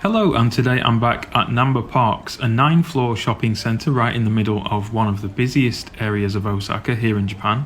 Hello, and today I'm back at Namba Parks, a 9-floor shopping centre right in the middle of one of the busiest areas of Osaka here in Japan,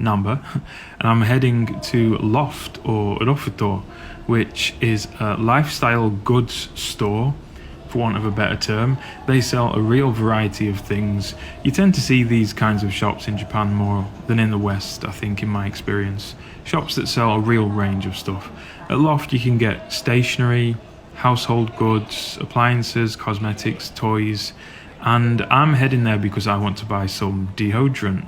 Namba, and I'm heading to Loft or Loft, which is a lifestyle goods store, for want of a better term. They sell a real variety of things. You tend to see these kinds of shops in Japan more than in the West, I think, in my experience. Shops that sell a real range of stuff. At Loft you can get stationery, household goods, appliances, cosmetics, toys, and I'm heading there because I want to buy some deodorant.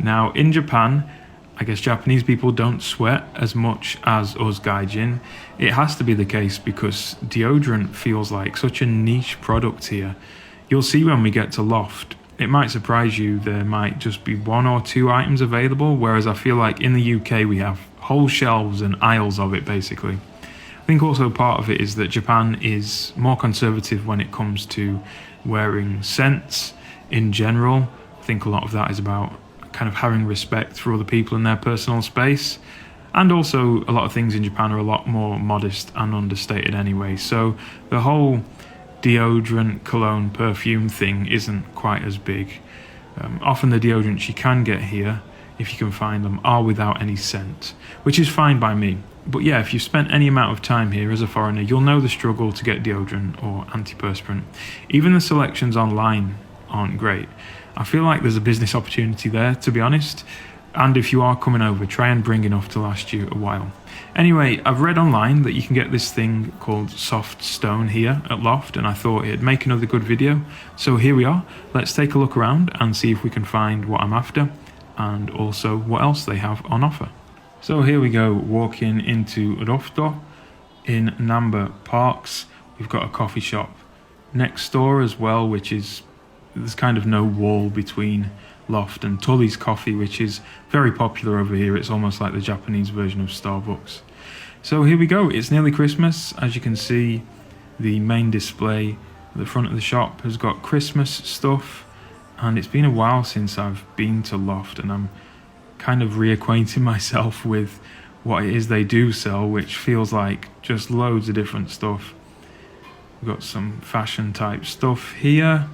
Now in Japan, I guess Japanese people don't sweat as much as us gaijin. It has to be the case because deodorant feels like such a niche product here. You'll see when we get to Loft, it might surprise you, there might just be 1 or 2 items available, whereas I feel like in the UK we have whole shelves and aisles of it basically. I think also part of it is that Japan is more conservative when it comes to wearing scents in general. I think a lot of that is about kind of having respect for other people in their personal space. And also a lot of things in Japan are a lot more modest and understated anyway. So the whole deodorant, cologne, perfume thing isn't quite as big. Often the deodorants you can get here, if you can find them, are without any scent, which is fine by me. But yeah, if you've spent any amount of time here as a foreigner, you'll know the struggle to get deodorant or antiperspirant. Even the selections online aren't great. I feel like there's a business opportunity there, to be honest. And if you are coming over, try and bring enough to last you a while. Anyway, I've read online that you can get this thing called soft stone here at Loft, and I thought it'd make another good video. So here we are. Let's take a look around and see if we can find what I'm after, and also what else they have on offer. So here we go, walking into Lofto in Namba Parks. We've got a coffee shop next door as well, which is, there's kind of no wall between Loft and Tully's Coffee, which is very popular over here. It's almost like the Japanese version of Starbucks. So here we go, it's nearly Christmas. As you can see, the main display at the front of the shop has got Christmas stuff, and it's been a while since I've been to Loft, and I'm kind of reacquainting myself with what it is they do sell, which feels like just loads of different stuff. We've got some fashion type stuff here,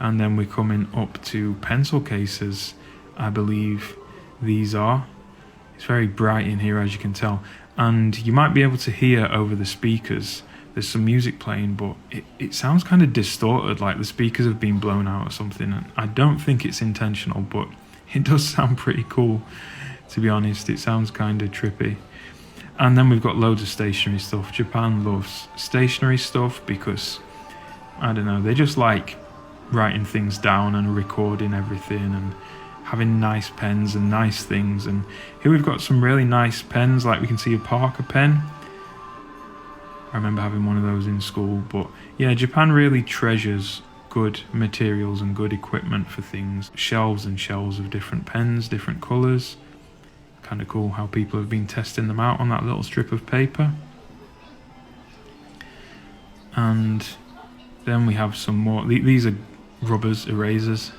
and then we're coming up to pencil cases, I believe these are. It's very bright in here, as you can tell, and you might be able to hear over the speakers there's some music playing, but it sounds kind of distorted, like the speakers have been blown out or something, and I don't think it's intentional, but it does sound pretty cool, to be honest. It sounds kind of trippy. And then we've got loads of stationery stuff. Japan loves stationery stuff because, I don't know, they just like writing things down and recording everything and having nice pens and nice things. And here we've got some really nice pens, like we can see a Parker pen. I remember having one of those in school. But yeah, Japan really treasures good materials and good equipment for things. Shelves and shelves of different pens, different colours. Kind of cool how people have been testing them out on that little strip of paper. And then we have some more. These are rubbers, erasers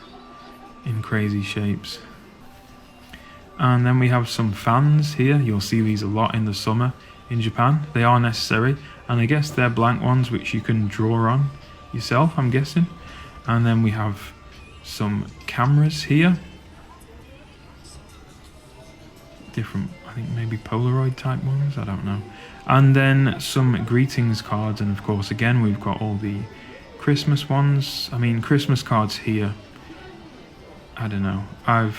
in crazy shapes. And then we have some fans here. You'll see these a lot in the summer in Japan. They are necessary, and I guess they're blank ones which you can draw on yourself, I'm guessing. And then we have some cameras here. Different, I think maybe Polaroid type ones, I don't know. And then some greetings cards, and of course again we've got all the Christmas ones. I mean, Christmas cards here, I don't know, I've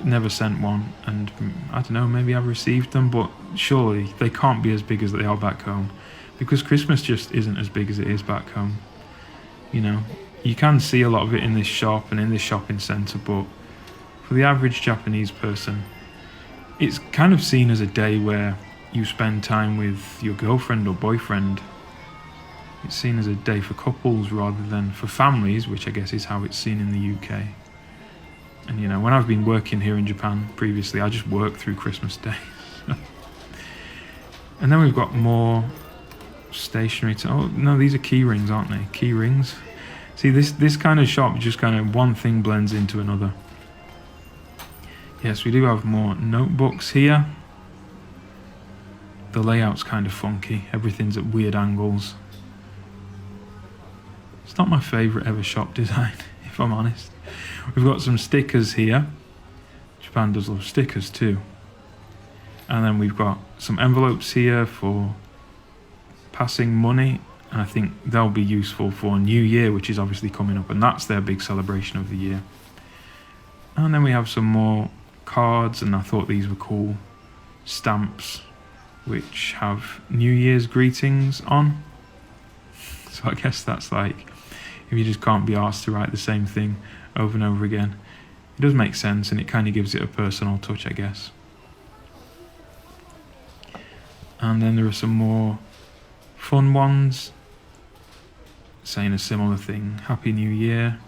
never sent one, and I don't know, maybe I've received them, but surely they can't be as big as they are back home, because Christmas just isn't as big as it is back home. You know, you can see a lot of it in this shop and in this shopping centre, but for the average Japanese person, it's kind of seen as a day where you spend time with your girlfriend or boyfriend. It's seen as a day for couples rather than for families, which I guess is how it's seen in the UK. And you know, when I've been working here in Japan previously, I just work through Christmas Day. And then we've got more stationery. Oh no, these are key rings, aren't they? Key rings. See, this kind of shop, just kind of one thing blends into another. Yes, we do have more notebooks here. The layout's kind of funky. Everything's at weird angles. It's not my favourite ever shop design, if I'm honest. We've got some stickers here. Japan does love stickers too. And then we've got some envelopes here for passing money. And I think they'll be useful for New Year, which is obviously coming up. And that's their big celebration of the year. And then we have some more cards, and I thought these were cool. Stamps, which have New Year's greetings on. So I guess that's like, if you just can't be asked to write the same thing over and over again. It does make sense, and it kind of gives it a personal touch, I guess. And then there are some more fun ones saying a similar thing, Happy New Year.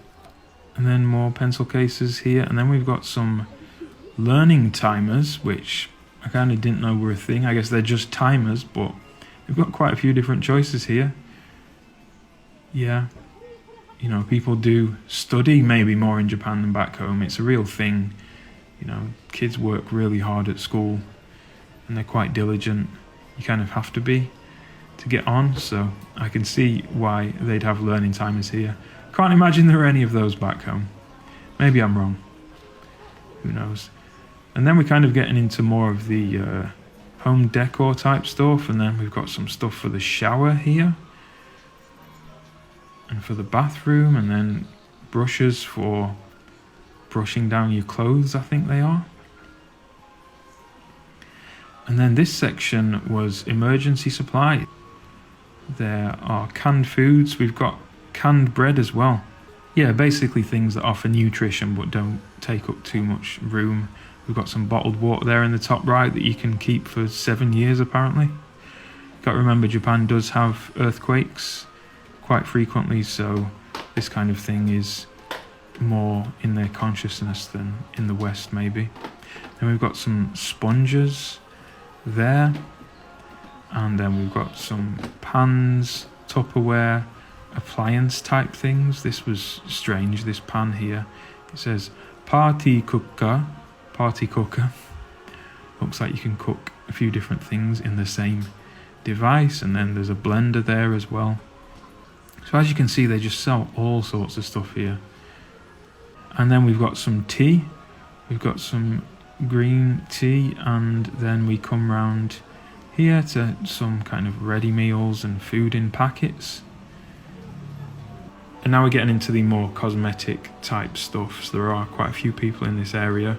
And then more pencil cases here. And then we've got some learning timers, which I kind of didn't know were a thing. I guess they're just timers, but we've got quite a few different choices here. Yeah, you know, people do study maybe more in Japan than back home. It's a real thing. You know, kids work really hard at school and they're quite diligent. You kind of have to be to get on, so I can see why they'd have learning timers here. Can't imagine there are any of those back home. Maybe I'm wrong. Who knows? And then we're kind of getting into more of the home decor type stuff, and then we've got some stuff for the shower here. And for the bathroom, and then brushes for brushing down your clothes, I think they are. And then this section was emergency supply. There are canned foods. We've got canned bread as well. Yeah, basically things that offer nutrition but don't take up too much room. We've got some bottled water there in the top right that you can keep for 7 years apparently. Got to remember, Japan does have earthquakes quite frequently, so this kind of thing is more in their consciousness than in the West maybe. Then we've got some sponges there, and then we've got some pans, Tupperware, appliance type things. This was strange, this pan here. It says party cooker. Looks like you can cook a few different things in the same device, and then there's a blender there as well. So as you can see, they just sell all sorts of stuff here. And then we've got some tea. We've got some green tea, and then we come round here to some kind of ready meals and food in packets. And now we're getting into the more cosmetic type stuff. So there are quite a few people in this area.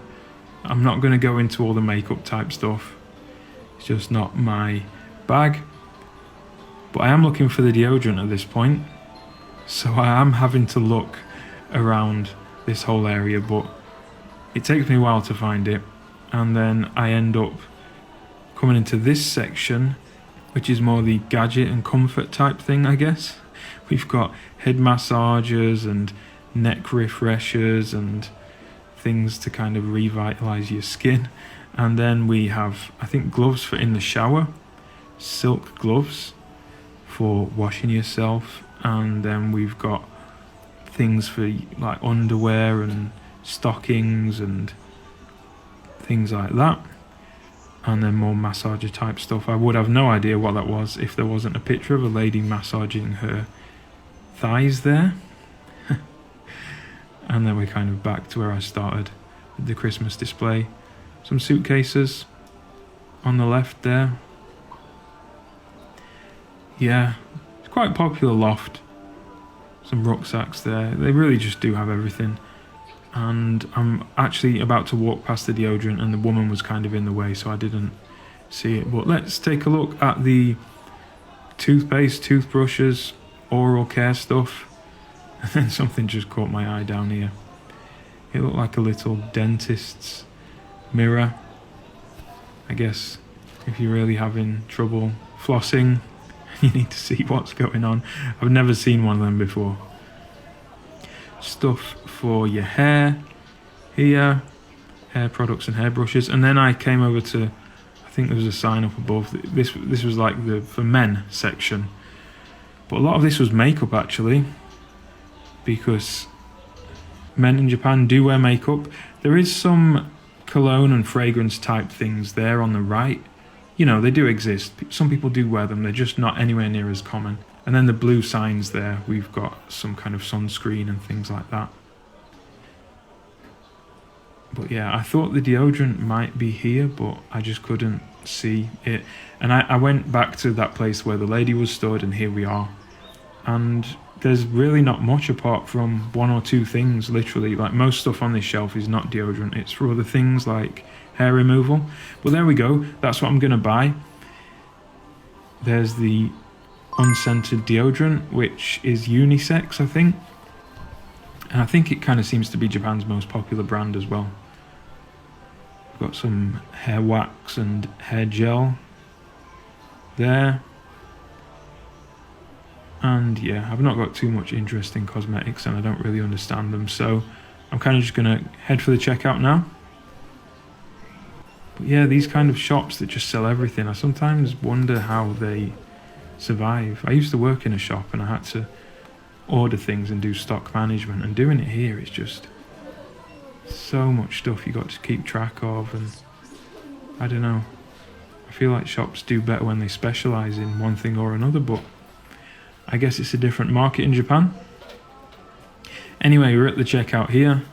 I'm not going to go into all the makeup type stuff. It's just not my bag. But I am looking for the deodorant at this point. So I am having to look around this whole area, but it takes me a while to find it. And then I end up coming into this section, which is more the gadget and comfort type thing, I guess. We've got head massagers and neck refreshers and things to kind of revitalize your skin. And then we have, I think, gloves for in the shower, silk gloves for washing yourself. And then we've got things for like underwear and stockings and things like that. And then more massager type stuff. I would have no idea what that was if there wasn't a picture of a lady massaging her thighs there. And then we're kind of back to where I started with the Christmas display. Some suitcases on the left there. Yeah, it's quite popular Loft. Some rucksacks there. They really just do have everything. And I'm actually about to walk past the deodorant, and the woman was kind of in the way, so I didn't see it. But let's take a look at the toothpaste, toothbrushes, oral care stuff. And then something just caught my eye down here. It looked like a little dentist's mirror. I guess if you're really having trouble flossing, you need to see what's going on. I've never seen one of them before. Stuff for your hair here, hair products and hairbrushes. And then I came over to, I think there was a sign up above. This was like the for men section. But a lot of this was makeup actually, because men in Japan do wear makeup. There is some cologne and fragrance type things there on the right. You know, they do exist. Some people do wear them. They're just not anywhere near as common And then the blue signs there, we've got some kind of sunscreen and things like that. But yeah, I thought the deodorant might be here, but I just couldn't see it. And I went back to that place where the lady was stood, and here we are. And there's really not much apart from one or two things, literally. Like, most stuff on this shelf is not deodorant. It's for other things like hair removal. But there we go. That's what I'm going to buy. There's the unscented deodorant, which is unisex, I think. And I think it kind of seems to be Japan's most popular brand as well. We've got some hair wax and hair gel there. And yeah, I've not got too much interest in cosmetics and I don't really understand them, so I'm kind of just going to head for the checkout now. But yeah, these kind of shops that just sell everything, I sometimes wonder how they survive. I used to work in a shop and I had to order things and do stock management, and doing it here is just so much stuff you got to keep track of, and I don't know. I feel like shops do better when they specialise in one thing or another, but I guess it's a different market in Japan. Anyway, we're at the checkout here.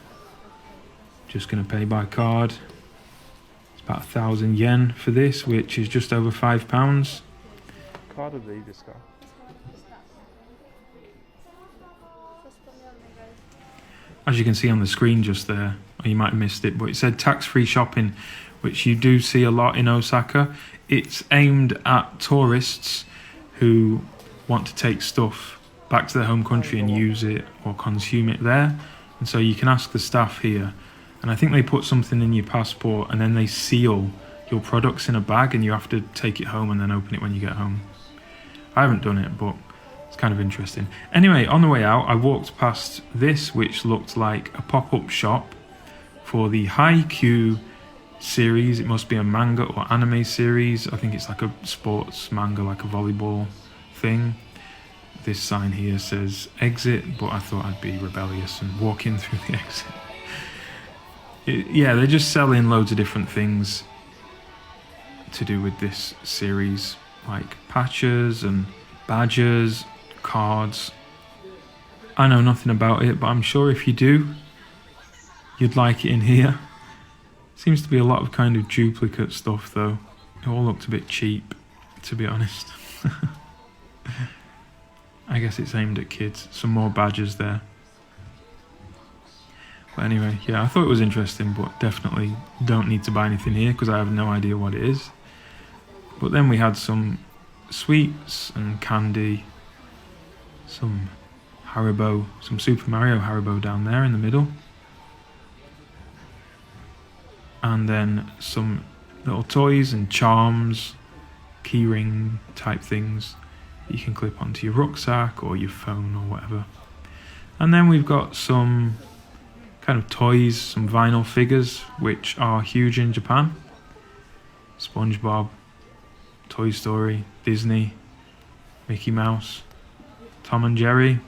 Just going to pay by card. It's about 1,000 yen for this, which is just over £5. As you can see on the screen just there, or you might have missed it, but it said tax-free shopping, which you do see a lot in Osaka. It's aimed at tourists who want to take stuff back to their home country and use it or consume it there. And so you can ask the staff here, and I think they put something in your passport and then they seal your products in a bag and you have to take it home and then open it when you get home. I haven't done it, but it's kind of interesting. Anyway, on the way out, I walked past this, which looked like a pop-up shop for the Haikyuu series. It must be a manga or anime series. I think it's like a sports manga, like a volleyball thing. This sign here says exit, but I thought I'd be rebellious and walk in through the exit. Yeah, they're just selling loads of different things to do with this series, like patches and badges, cards. I know nothing about it, but I'm sure if you do, you'd like it in here. Seems to be a lot of kind of duplicate stuff though. It all looked a bit cheap, to be honest. I guess it's aimed at kids. Some more badges there. But anyway, yeah, I thought it was interesting, but definitely don't need to buy anything here because I have no idea what it is. But then we had some sweets and candy, some Haribo, some Super Mario Haribo down there in the middle. And then some little toys and charms, keyring type things you can clip onto your rucksack or your phone or whatever. And then we've got some kind of toys, some vinyl figures, which are huge in Japan. SpongeBob, Toy Story, Disney, Mickey Mouse, Tom and Jerry.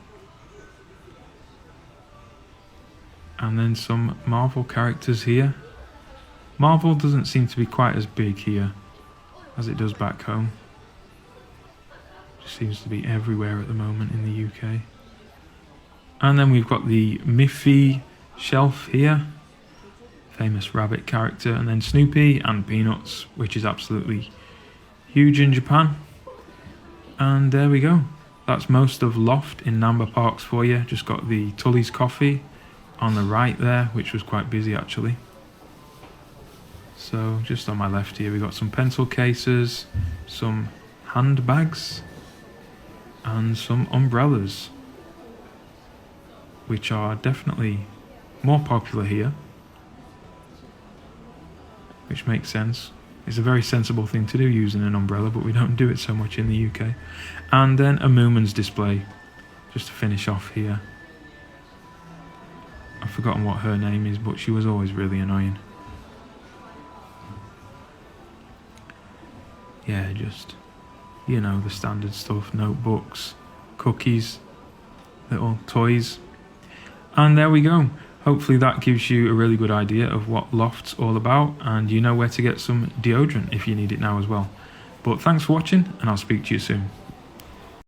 And then some Marvel characters here. Marvel doesn't seem to be quite as big here as it does back home. Just seems to be everywhere at the moment in the UK. And then we've got the Miffy shelf here, famous rabbit character, and then Snoopy and Peanuts, which is absolutely huge in Japan. And there we go. That's most of Loft in Namba Parks for you. Just got the Tully's coffee on the right there, which was quite busy actually. So just on my left here, we got some pencil cases, some handbags, and some umbrellas, which are definitely more popular here, which makes sense. It's a very sensible thing to do, using an umbrella, but we don't do it so much in the UK. And then a Moomin's display, just to finish off here. I've forgotten what her name is, but she was always really annoying. Yeah, just, you know, the standard stuff, notebooks, cookies, little toys. And there we go. Hopefully that gives you a really good idea of what Loft's all about, and you know where to get some deodorant if you need it now as well. But thanks for watching, and I'll speak to you soon.